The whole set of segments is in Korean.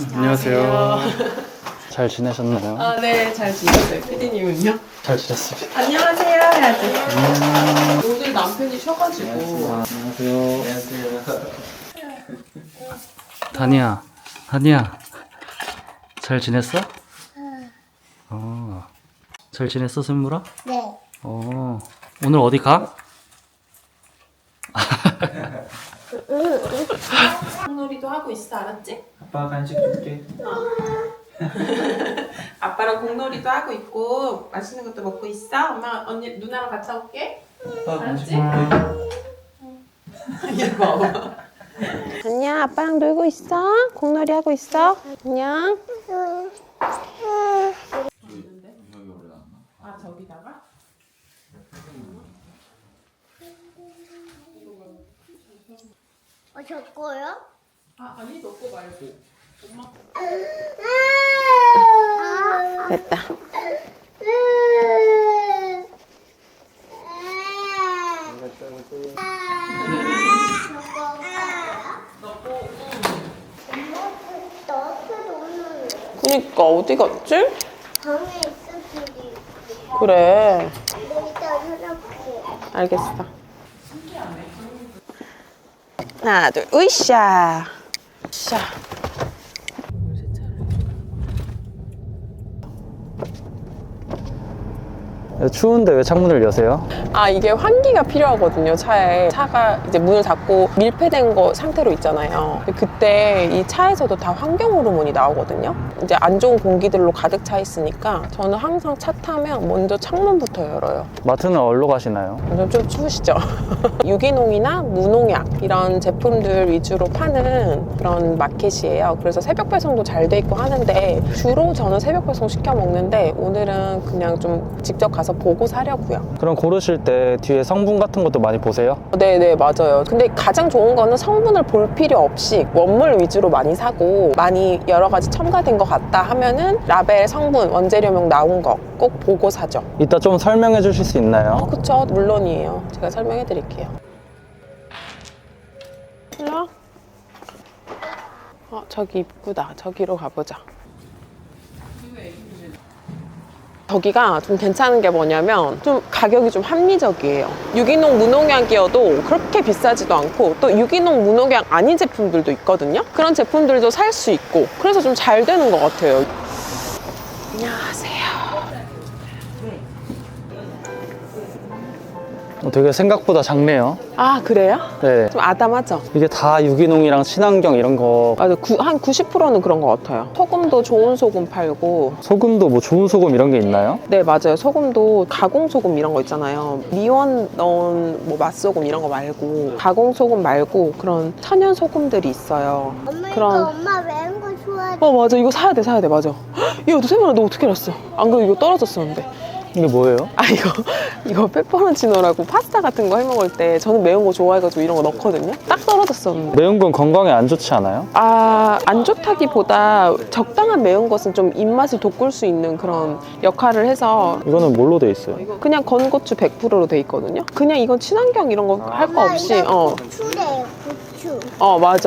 안녕하세요. 잘 지내셨나요? 아, 네, 잘 지냈어요. 피디님은요? 잘 지냈습니다. 안녕하세요 해야지. 오늘 남편이 쉬어가지고. 안녕하세요. 다니야, 잘 지냈어? 잘 지냈어, 승물아? 네. 오늘 어디 가? 공놀이도 하고 있어, 알았지? 아빠 간식 줄게. 아빠랑 공놀이도 하고 있고 맛있는 것도 먹고 있어. 엄마 언니 누나랑 갔다 올게. 아빠 간식 알았지? 줄게. 예뻐. 안녕, 아빠랑 놀고 있어? 공놀이 하고 있어? 안녕. 아, 저기다가? 저 거요? 아, 아니 너 거 말고. 엄마. 됐다. 그니까 어디 갔지? 방에 있을 수도 있고. 그래. 일단 찾아볼게. 알겠어. 하나, 둘, 으쌰. 샤. 추운데 왜 창문을 여세요? 아, 이게 환기가 필요하거든요, 차에. 차가 이제 문을 닫고 밀폐된 거 상태로 있잖아요. 그때 이 차에서도 다 환경 호르몬이 나오거든요. 이제 안 좋은 공기들로 가득 차 있으니까 저는 항상 차 타면 먼저 창문부터 열어요. 마트는 어디로 가시나요? 좀 추우시죠? 유기농이나 무농약 이런 제품들 위주로 파는 그런 마켓이에요. 그래서 새벽 배송도 잘 돼 있고 하는데 주로 저는 새벽 배송 시켜 먹는데 오늘은 그냥 좀 직접 가서 보고 사려고요. 그럼 고르실 때 뒤에 성분 같은 것도 많이 보세요? 네네, 맞아요. 근데 가장 좋은 거는 성분을 볼 필요 없이 원물 위주로 많이 사고 많이 여러 가지 첨가된 것 같다 하면은 라벨, 성분, 원재료명 나온 거 꼭 보고 사죠. 이따 좀 설명해 주실 수 있나요? 그쵸, 물론이에요. 제가 설명해 드릴게요. 일로 와. 저기 입구다. 저기로 가보자. 저기가 좀 괜찮은 게 뭐냐면 좀 가격이 좀 합리적이에요. 유기농 무농약이어도 그렇게 비싸지도 않고 또 유기농 무농약 아닌 제품들도 있거든요. 그런 제품들도 살 수 있고 그래서 좀 잘 되는 것 같아요. 안녕하세요. 되게 생각보다 작네요. 아, 그래요? 네. 좀 아담하죠? 이게 다 유기농이랑 친환경 이런 거. 맞아, 한 90%는 그런 것 같아요. 소금도 좋은 소금 팔고. 소금도 뭐 좋은 소금 이런 게 있나요? 네, 맞아요. 소금도 가공소금 이런 거 있잖아요. 미원 넣은 뭐 맛소금 이런 거 말고 가공소금 말고 그런 천연 소금들이 있어요. 엄마 그런- 이거 엄마 매운 거 좋아해. 맞아. 이거 사야 돼. 맞아. 야, 너 세민아, 너 어떻게 알았어? 안 그래도 이거 떨어졌었는데. 이게 뭐예요? 아, 이거 페퍼론치노라고 파스타 같은 거 해 먹을 때 저는 매운 거 좋아해가지고 이런 거 넣거든요. 딱 떨어졌었는데. 매운 건 건강에 안 좋지 않아요? 아, 안 좋다기보다 적당한 매운 것은 좀 입맛을 돋굴 수 있는 그런 역할을 해서 이거는 뭘로 돼 있어요? 그냥 건고추 100%로 돼 있거든요. 그냥 이건 친환경 이런 거 할 거 없이 고추래요. 고추.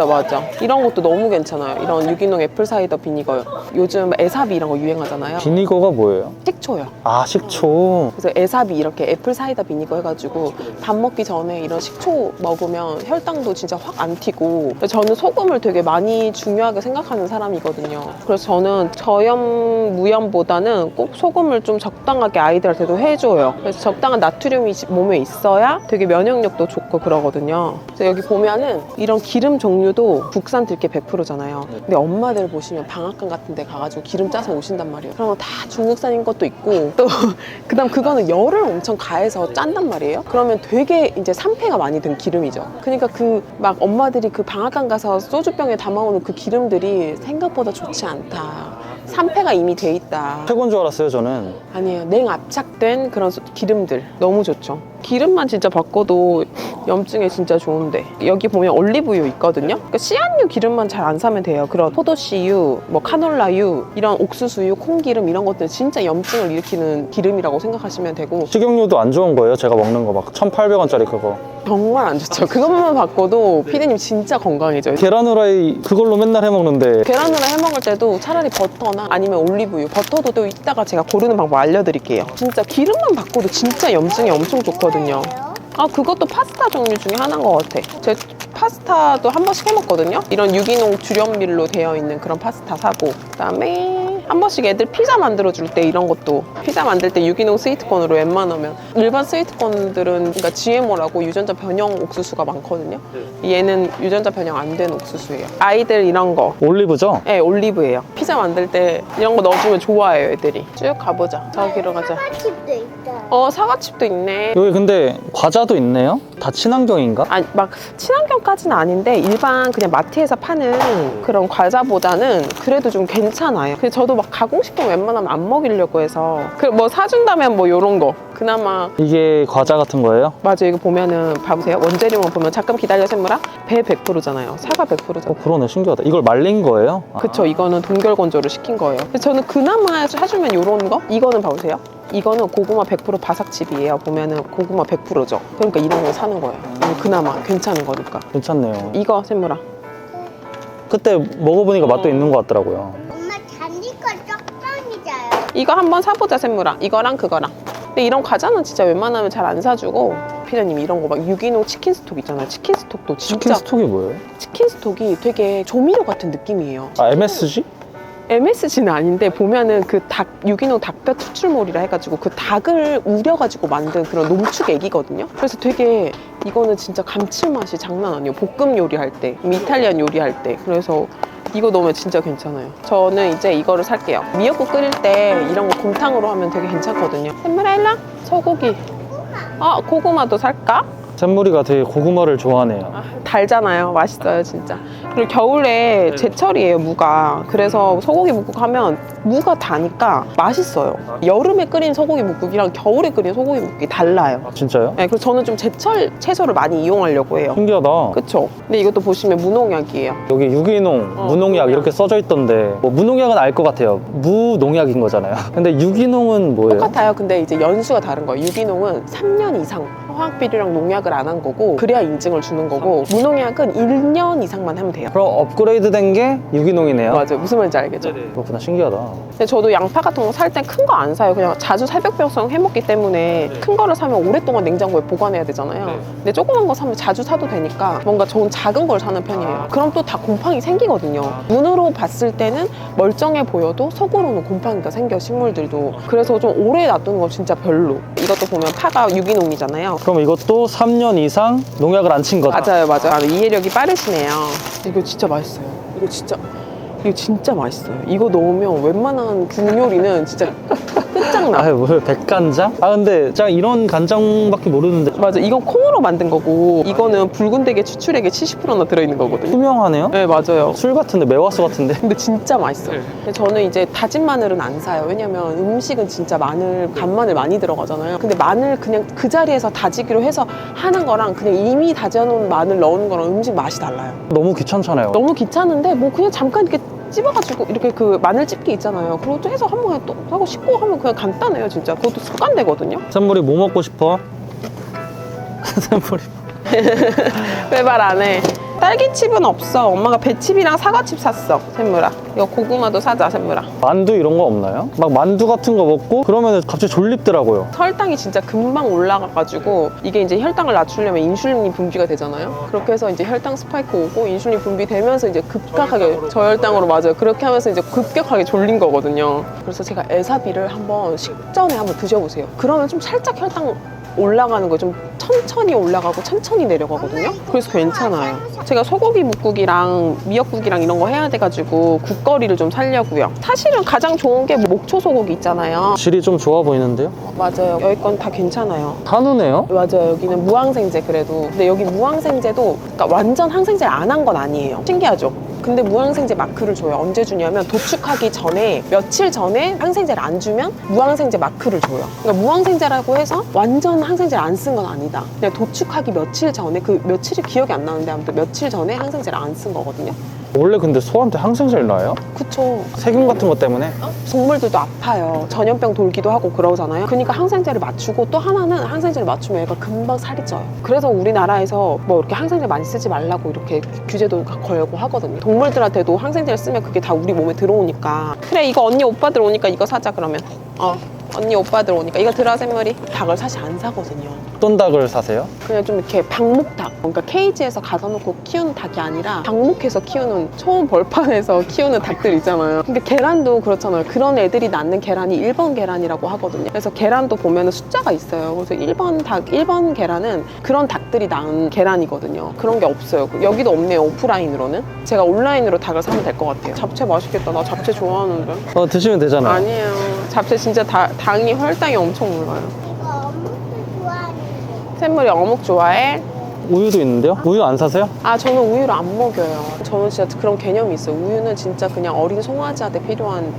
맞아. 이런 것도 너무 괜찮아요. 이런 유기농 애플 사이더 비니거. 요즘 에사비 이런 거 유행하잖아요. 비니거가 뭐예요? 식초요. 아, 식초. 그래서 에사비 이렇게 애플 사이더 비니거 해가지고 밥 먹기 전에 이런 식초 먹으면 혈당도 진짜 확 안 튀고. 저는 소금을 되게 많이 중요하게 생각하는 사람이거든요. 그래서 저는 저염 무염보다는 꼭 소금을 좀 적당하게 아이들한테도 해줘요. 그래서 적당한 나트륨이 몸에 있어야 되게 면역력도 좋고 그러거든요. 그래서 여기 보면은 이런 기름 종류도 국산 들깨 100%잖아요. 근데 엄마들 보시면 방앗간 같은 데 가가지고 기름 짜서 오신단 말이에요. 그런 거 다 중국산인 것도 있고 또 그다음 그거는 열을 엄청 가해서 짠단 말이에요. 그러면 되게 이제 산패가 많이 든 기름이죠. 그러니까 그 막 엄마들이 그 방앗간 가서 소주병에 담아오는 그 기름들이 생각보다 좋지 않다. 산패가 이미 돼 있다. 최고인 줄 알았어요, 저는. 아니에요. 냉압착된 그런 기름들 너무 좋죠. 기름만 진짜 바꿔도 염증에 진짜 좋은데 여기 보면 올리브유 있거든요. 그러니까 씨앗유 기름만 잘 안 사면 돼요. 그런 포도씨유, 뭐 카놀라유, 이런 옥수수유, 콩기름 이런 것들 진짜 염증을 일으키는 기름이라고 생각하시면 되고 식용유도 안 좋은 거예요? 제가 먹는 거 막 1,800원짜리 그거. 정말 안 좋죠. 그것만 바꿔도 피디님 진짜 건강해져요. 계란 후라이 그걸로 맨날 해 먹는데 계란 후라이 해 먹을 때도 차라리 버터나 아니면 올리브유, 버터도 또 이따가 제가 고르는 방법 알려드릴게요. 진짜 기름만 바꿔도 진짜 염증에 엄청 좋거든요. 아, 그것도 파스타 종류 중에 하나인 것 같아. 제 파스타도 한 번씩 해 먹거든요. 이런 유기농 주련밀로 되어 있는 그런 파스타 사고, 그다음에 한 번씩 애들 피자 만들어줄 때 이런 것도 피자 만들 때 유기농 스위트콘으로 웬만하면 일반 스위트콘들은 그러니까 GMO라고 유전자 변형 옥수수가 많거든요. 얘는 유전자 변형 안 된 옥수수예요. 아이들 이런 거 올리브죠? 네, 올리브예요. 피자 만들 때 이런 거 넣어주면 좋아해요, 애들이. 쭉 가보자. 저기로 가자. 사과칩도 있다. 사과칩도 있네. 여기 근데 과자도 있네요? 다 친환경인가? 아니, 막 친환경까지는 아닌데 일반 그냥 마트에서 파는 그런 과자보다는 그래도 좀 괜찮아요. 그래서 저도 막 가공식품 웬만하면 안 먹이려고 해서 뭐 사준다면 뭐 요런 거 그나마. 이게 과자 같은 거예요? 맞아요. 이거 보면은 봐보세요. 원재료만 보면 잠깐 기다려 샘물아. 배 100%잖아요. 사과 100%잖아요. 그러네. 신기하다. 이걸 말린 거예요? 그쵸. 이거는 동결 건조를 시킨 거예요. 그래서 저는 그나마 사주면 요런 거? 이거는 봐보세요. 이거는 고구마 100% 바삭칩이에요. 보면은 고구마 100%죠. 그러니까 이런 거 사는 거예요. 그나마 괜찮은 거니까. 괜찮네요. 이거 샘물아. 그때 먹어보니까 맛도 있는 것 같더라고요. 엄마 잔디가 쪽방이잖아요. 이거 한번 사보자 샘물아. 이거랑 그거랑. 근데 이런 과자는 진짜 웬만하면 잘 안 사주고 피디님 이런 거 막 유기농 치킨 스톡 있잖아요. 치킨 스톡도 진짜 치킨 스톡이 뭐예요? 치킨 스톡이 되게 조미료 같은 느낌이에요. 아, MSG? MSG는 아닌데 보면은 그 닭 유기농 닭뼈 추출물이라 해가지고 그 닭을 우려가지고 만든 그런 농축액이거든요. 그래서 되게 이거는 진짜 감칠맛이 장난 아니에요. 볶음 요리할 때, 이탈리안 요리할 때. 그래서 이거 넣으면 진짜 괜찮아요. 저는 이제 이거를 살게요. 미역국 끓일 때 이런 거 곰탕으로 하면 되게 괜찮거든요. 샘물아 일랑 소고기. 고구마도 살까? 샘물이가 되게 고구마를 좋아하네요. 달잖아요. 맛있어요, 진짜. 그리고 겨울에 제철이에요, 무가. 그래서 소고기 묵국 하면 무가 다니까 맛있어요. 여름에 끓인 소고기 묵국이랑 겨울에 끓인 소고기 묵국이 달라요. 진짜요? 네, 그래서 저는 좀 제철 채소를 많이 이용하려고 해요. 신기하다. 그쵸? 근데 이것도 보시면 무농약이에요. 여기 유기농, 무농약 이렇게 써져 있던데 뭐 무농약은 알 것 같아요. 무농약인 거잖아요. 근데 유기농은 뭐예요? 똑같아요. 근데 이제 연수가 다른 거예요. 유기농은 3년 이상 화학 비료랑 농약을 안 한 거고 그래야 인증을 주는 거고 무농약은 1년 이상만 하면 돼요. 그럼 업그레이드 된 게 유기농이네요? 맞아요. 무슨 말인지 알겠죠? 그렇구나. 신기하다. 근데 저도 양파 같은 거 살 땐 큰 거 안 사요. 그냥 자주 살백병성 해먹기 때문에 큰 거를 사면 오랫동안 냉장고에 보관해야 되잖아요. 근데 조그만 거 사면 자주 사도 되니까 뭔가 좋은 작은 걸 사는 편이에요. 그럼 또 다 곰팡이 생기거든요. 눈으로 봤을 때는 멀쩡해 보여도 속으로는 곰팡이가 생겨, 식물들도. 그래서 좀 오래 놔두는 건 진짜 별로. 이것도 보면 파가 유기농이잖아요. 그럼 이것도 3년 이상 농약을 안 친 거다? 맞아요. 이해력이 빠르시네요. 이거 진짜 맛있어요. 이거 진짜 맛있어요. 이거 넣으면 웬만한 국요리는 진짜 끝장나. 아유, 뭐 백간장? 근데 제가 이런 간장밖에 모르는데 맞아. 이건 콩으로 만든 거고 이거는 붉은 대게 추출액에 70%나 들어있는 거거든요. 투명하네요? 네, 맞아요. 술 같은데, 매화수 같은데. 근데 진짜 맛있어요. 근데 저는 이제 다진 마늘은 안 사요. 왜냐면 음식은 진짜 간마늘 많이 들어가잖아요. 근데 마늘 그냥 그 자리에서 다지기로 해서 하는 거랑 그냥 이미 다져놓은 마늘 넣는 거랑 음식 맛이 달라요. 너무 귀찮잖아요. 너무 귀찮은데 뭐 그냥 잠깐 이렇게 찝어가지고 이렇게 그 마늘 찝기 있잖아요. 그것도 해서 한 번에 또 하고 씻고 하면 그냥 간단해요, 진짜. 그것도 습관되거든요. 샘물이 뭐 먹고 싶어? 샘물이 왜 말 안 해? 딸기칩은 없어. 엄마가 배칩이랑 사과칩 샀어, 샘물아. 이거 고구마도 사자, 샘물아. 만두 이런 거 없나요? 막 만두 같은 거 먹고 그러면 갑자기 졸립더라고요. 혈당이 진짜 금방 올라가가지고 이게 이제 혈당을 낮추려면 인슐린이 분비가 되잖아요. 그렇게 해서 이제 혈당 스파이크 오고 인슐린 분비되면서 이제 급격하게 저혈당으로 맞아요. 그렇게 하면서 이제 급격하게 졸린 거거든요. 그래서 제가 에사비를 한번 식전에 한번 드셔보세요. 그러면 좀 살짝 혈당 올라가는 거 좀 천천히 올라가고 천천히 내려가거든요. 그래서 괜찮아요. 제가 소고기 묵국이랑 미역국이랑 이런 거 해야 돼가지고 국거리를 좀 살려고요. 사실은 가장 좋은 게 목초 소고기 있잖아요. 질이 좀 좋아 보이는데요? 맞아요. 여기 건 다 괜찮아요. 한우네요? 맞아요. 여기는 무항생제 그래도. 근데 여기 무항생제도 그러니까 완전 항생제를 안 한 건 아니에요. 신기하죠? 근데 무항생제 마크를 줘요. 언제 주냐면 도축하기 전에 며칠 전에 항생제를 안 주면 무항생제 마크를 줘요. 그러니까 무항생제라고 해서 완전 항생제를 안 쓴 건 아니다. 그냥 도축하기 며칠 전에 그 며칠이 기억이 안 나는데 아무튼 며칠 전에 항생제를 안 쓴 거거든요. 원래 근데 소한테 항생제를 놔요? 그쵸. 세균 같은 것 때문에? 동물들도 아파요. 전염병 돌기도 하고 그러잖아요. 그러니까 항생제를 맞추고 또 하나는 항생제를 맞추면 얘가 금방 살이 쪄요. 그래서 우리나라에서 뭐 이렇게 항생제 많이 쓰지 말라고 이렇게 규제도 걸고 하거든요. 동물들한테도 항생제를 쓰면 그게 다 우리 몸에 들어오니까. 그래 이거 언니 오빠들 오니까 이거 사자 그러면. 언니 오빠들 오니까 이거 들어 샘물이. 닭을 사실 안 사거든요. 어떤 닭을 사세요? 그냥 좀 이렇게 방목닭, 그러니까 케이지에서 가둬 놓고 키우는 닭이 아니라 방목해서 키우는 초원 벌판에서 키우는 닭들 있잖아요. 근데 계란도 그렇잖아요. 그런 애들이 낳는 계란이 1번 계란이라고 하거든요. 그래서 계란도 보면 숫자가 있어요. 그래서 1번 닭, 1번 계란은 그런 닭들이 낳은 계란이거든요. 그런 게 없어요. 여기도 없네요. 오프라인으로는. 제가 온라인으로 닭을 사면 될 것 같아요. 잡채 맛있겠다. 나 잡채 좋아하는데. 드시면 되잖아요. 아니에요. 잡채 진짜 당이 혈당이 엄청 올라요. 이거 어묵도 좋아하는데. 샘물이 어묵 좋아해? 우유도 있는데요? 우유 안 사세요? 아 저는 우유를 안 먹여요. 저는 진짜 그런 개념이 있어요. 우유는 진짜 그냥 어린 송아지한테 필요한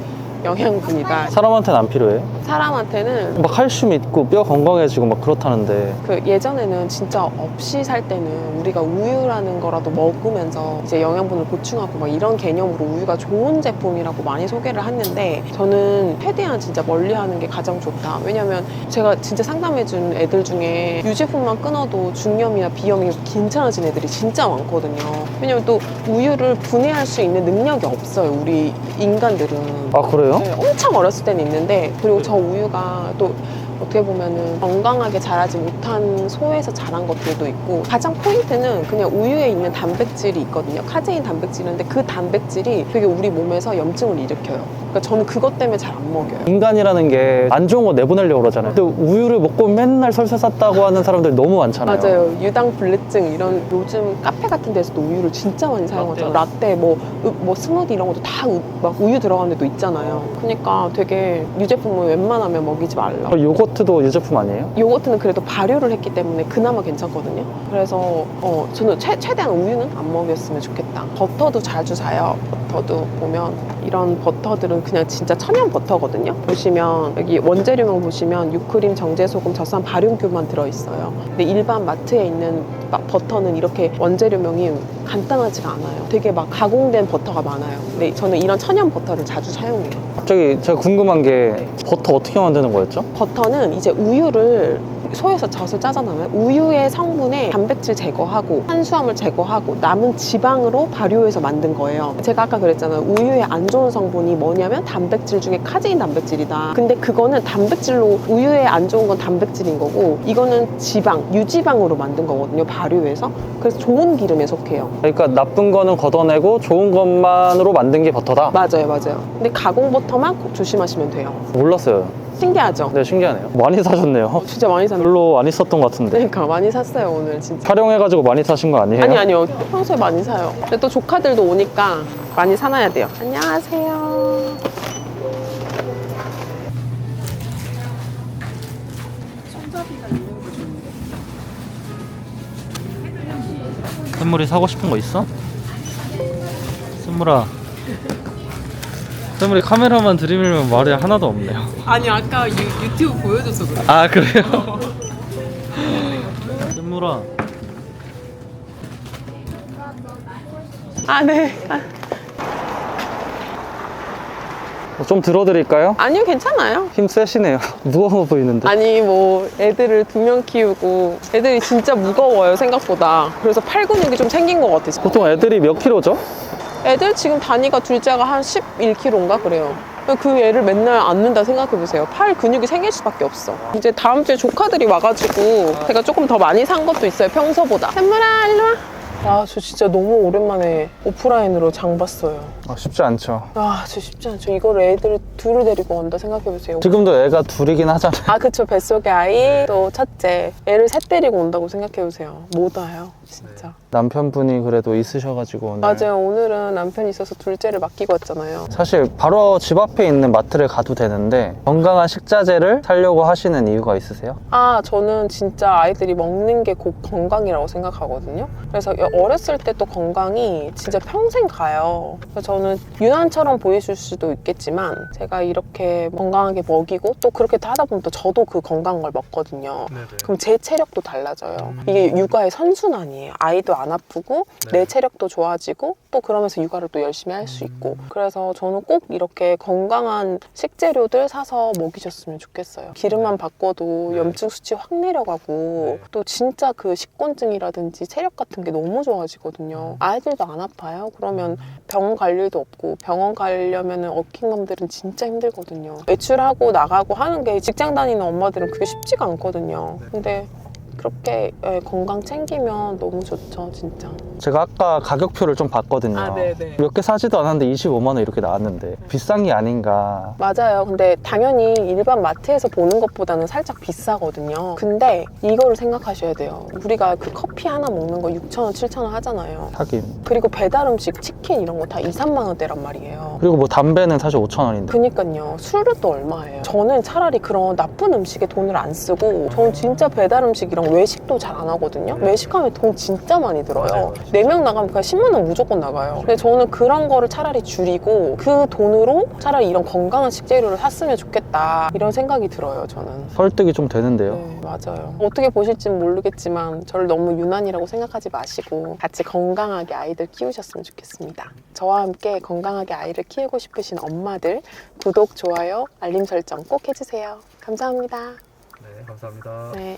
영양분이다. 사람한테는 안 필요해. 사람한테는 막 칼슘 있고 뼈 건강해지고 막 그렇다는데. 그 예전에는 진짜 없이 살 때는 우리가 우유라는 거라도 먹으면서 이제 영양분을 보충하고 막 이런 개념으로 우유가 좋은 제품이라고 많이 소개를 했는데 저는 최대한 진짜 멀리하는 게 가장 좋다. 왜냐면 제가 진짜 상담해준 애들 중에 유제품만 끊어도 중염이나 비염이 괜찮아진 애들이 진짜 많거든요. 왜냐면 또 우유를 분해할 수 있는 능력이 없어요. 우리 인간들은. 아 그래요? 네, 엄청 어렸을 때는 있는데 그리고 저 우유가 또 어떻게 보면은 건강하게 자라지 못한 소에서 자란 것들도 있고 가장 포인트는 그냥 우유에 있는 단백질이 있거든요. 카제인 단백질인데 그 단백질이 되게 우리 몸에서 염증을 일으켜요. 그러니까 저는 그것 때문에 잘 안 먹여요. 인간이라는 게 안 좋은 거 내보내려고 그러잖아요. 근데 우유를 먹고 맨날 설사 쌌다고 하는 사람들 너무 많잖아요. 맞아요. 유당불내증 이런 요즘 카페 같은 데서도 우유를 진짜 많이 사용하잖아요. 라떼, 뭐 스무디 이런 것도 다 막 우유 들어간 데도 있잖아요. 그러니까 되게 유제품은 웬만하면 먹이지 말라. 요거트도 유제품 아니에요? 요거트는 그래도 발효를 했기 때문에 그나마 괜찮거든요. 그래서 저는 최대한 우유는 안 먹였으면 좋겠다. 버터도 자주 사요. 버터도 보면 이런 버터들은 그냥 진짜 천연 버터거든요. 보시면 여기 원재료명 보시면 유크림, 정제소금, 젖산, 발효균만 들어있어요. 근데 일반 마트에 있는 버터는 이렇게 원재료명이 간단하지가 않아요. 되게 막 가공된 버터가 많아요. 근데 저는 이런 천연 버터를 자주 사용해요. 갑자기 제가 궁금한 게 버터 어떻게 만드는 거였죠? 버터는 이제 우유를 소에서 젖을 짜잖아요. 우유의 성분에 단백질 제거하고 탄수화물 제거하고 남은 지방으로 발효해서 만든 거예요. 제가 아까 그랬잖아요. 우유에 안 좋은 성분이 뭐냐면 단백질 중에 카제인 단백질이다. 근데 그거는 단백질로 우유에 안 좋은 건 단백질인 거고 이거는 지방, 유지방으로 만든 거거든요. 발효해서. 그래서 좋은 기름에 속해요. 그러니까 나쁜 거는 걷어내고 좋은 것만으로 만든 게 버터다? 맞아요, 맞아요. 근데 가공 버터만 꼭 조심하시면 돼요. 몰랐어요. 신기하죠? 네, 신기하네요. 많이 사셨네요. 진짜 많이 샀는데. 별로 안 있었던 것 같은데. 그러니까 많이 샀어요, 오늘 진짜. 촬영해가지고 많이 사신 거 아니에요? 아니요. 평소에 많이 사요. 근데 또 조카들도 오니까 많이 사놔야 돼요. 안녕하세요. 샘물이 사고 싶은 거 있어? 샘물아. 샘물이 카메라만 들이밀면 말이 하나도 없네요. 아니 아까 유튜브 보여줘서 그래. 아 그래요? 샘물아. 아 네. 좀 들어드릴까요? 아니요 괜찮아요. 힘 세시네요. 무거워 보이는데. 아니 뭐 애들을 2명 키우고 애들이 진짜 무거워요 생각보다. 그래서 팔 근육이 좀 생긴 것 같아요. 보통 애들이 몇 킬로죠? 애들 지금 단위가 둘째가 한 11kg인가 그래요. 그 애를 맨날 안는다 생각해보세요. 팔 근육이 생길 수밖에 없어. 이제 다음 주에 조카들이 와가지고 제가 조금 더 많이 산 것도 있어요 평소보다. 샘물아 일로 와. 아, 저 진짜 너무 오랜만에 오프라인으로 장 봤어요. 쉽지 않죠. 아, 저 쉽지 않죠. 이걸 애들 둘을 데리고 온다 생각해보세요. 지금도 애가 둘이긴 하잖아요. 아, 그쵸. 뱃속에 아이, 또 첫째. 애를 셋 데리고 온다고 생각해보세요. 못 와요, 진짜. 남편분이 그래도 있으셔가지고 오늘. 맞아요. 오늘은 남편이 있어서 둘째를 맡기고 왔잖아요. 사실 바로 집 앞에 있는 마트를 가도 되는데 건강한 식자재를 사려고 하시는 이유가 있으세요? 아, 저는 진짜 아이들이 먹는 게 곧 건강이라고 생각하거든요. 그래서 어렸을 때 또 건강이 진짜 평생 가요. 그래서 저는 유난처럼 보이실 수도 있겠지만 제가 이렇게 건강하게 먹이고 또 그렇게 하다 보면 또 저도 그 건강한 걸 먹거든요. 그럼 제 체력도 달라져요. 이게 육아의 선순환이에요. 아이도 안 아프고 내 체력도 좋아지고 또 그러면서 육아를 또 열심히 할 수 있고. 그래서 저는 꼭 이렇게 건강한 식재료들 사서 먹이셨으면 좋겠어요. 기름만 바꿔도 염증 수치 확 내려가고 또 진짜 그 식곤증이라든지 체력 같은 게 너무 좋아지거든요. 아이들도 안 아파요. 그러면 병원 갈 일도 없고 병원 가려면 워킹맘들은 진짜 힘들거든요. 외출하고 나가고 하는 게 직장 다니는 엄마들은 그게 쉽지가 않거든요. 근데 그렇게 건강 챙기면 너무 좋죠, 진짜. 제가 아까 가격표를 좀 봤거든요. 아, 네네. 몇 개 사지도 않았는데 25만 원 이렇게 나왔는데 비싼 게 아닌가. 맞아요. 근데 당연히 일반 마트에서 보는 것보다는 살짝 비싸거든요. 근데 이거를 생각하셔야 돼요. 우리가 그 커피 하나 먹는 거 6,000원, 7,000원 하잖아요. 하긴. 그리고 배달 음식, 치킨 이런 거 다 2, 3만 원대란 말이에요. 그리고 뭐 담배는 사실 5천 원인데. 그니까요. 술은 또 얼마예요? 저는 차라리 그런 나쁜 음식에 돈을 안 쓰고 저는 진짜 배달 음식이랑 외식도 잘 안 하거든요. 외식하면 돈 진짜 많이 들어요. 4명 나가면 그냥 10만 원 무조건 나가요. 근데 저는 그런 거를 차라리 줄이고 그 돈으로 차라리 이런 건강한 식재료를 샀으면 좋겠다 이런 생각이 들어요, 저는. 설득이 좀 되는데요. 네, 맞아요. 어떻게 보실지는 모르겠지만 저를 너무 유난이라고 생각하지 마시고 같이 건강하게 아이들 키우셨으면 좋겠습니다. 저와 함께 건강하게 아이를 키우고 싶으신 엄마들 구독, 좋아요, 알림 설정 꼭 해주세요. 감사합니다. 네, 감사합니다. 네.